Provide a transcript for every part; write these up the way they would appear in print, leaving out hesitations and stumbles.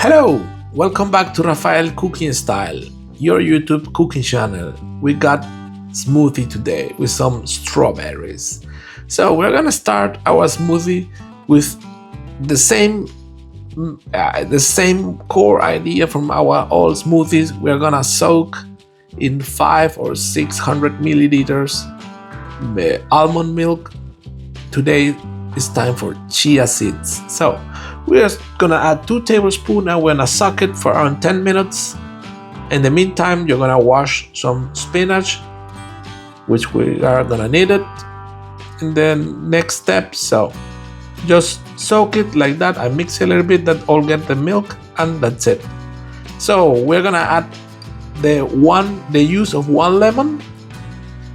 Hello, welcome back to Rafael Cooking Style, your YouTube cooking channel. We got smoothie today with some strawberries. So we're gonna start our smoothie with the same core idea from our old smoothies. We're gonna soak in 500 or 600 milliliters almond milk. Today it's time for chia seeds. So we're gonna add 2 tablespoons and we're gonna soak it for around 10 minutes. In the meantime, you're gonna wash some spinach, which we are gonna need it. And then next step, so just soak it like that. I mix a little bit, that all get the milk, and that's it. So we're gonna add the use of 1 lemon.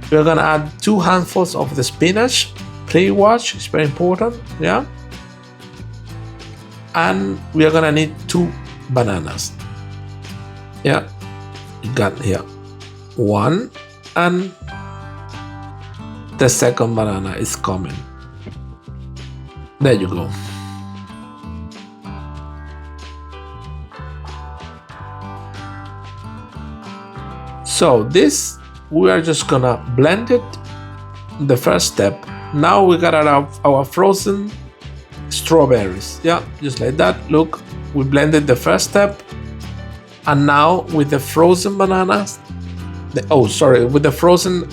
We're gonna add 2 handfuls of the spinach, pre-wash, it's very important, yeah. And we are gonna need 2 bananas. Yeah, you got here 1, and the second banana is coming. There you go. So this, we are just gonna blend it. The first step. Now we got our frozen strawberries. Yeah, just like that. Look, we blended the first step, and now with the frozen bananas, with the frozen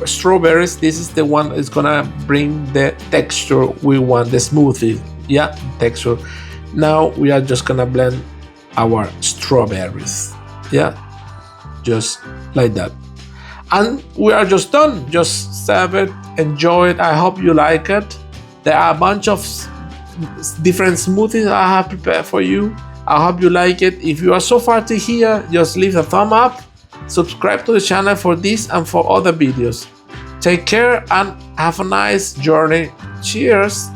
strawberries, this is the one that's gonna bring the texture we want, the smoothie, yeah, texture. Now we are just gonna blend our strawberries, yeah, just like that, and we are just done. Just serve it, enjoy it. I hope you like it. There are a bunch of different smoothies I have prepared for you. I hope you like it. If you are so far to here, just leave a thumb up, subscribe to the channel for this and for other videos. Take care and have a nice journey. Cheers.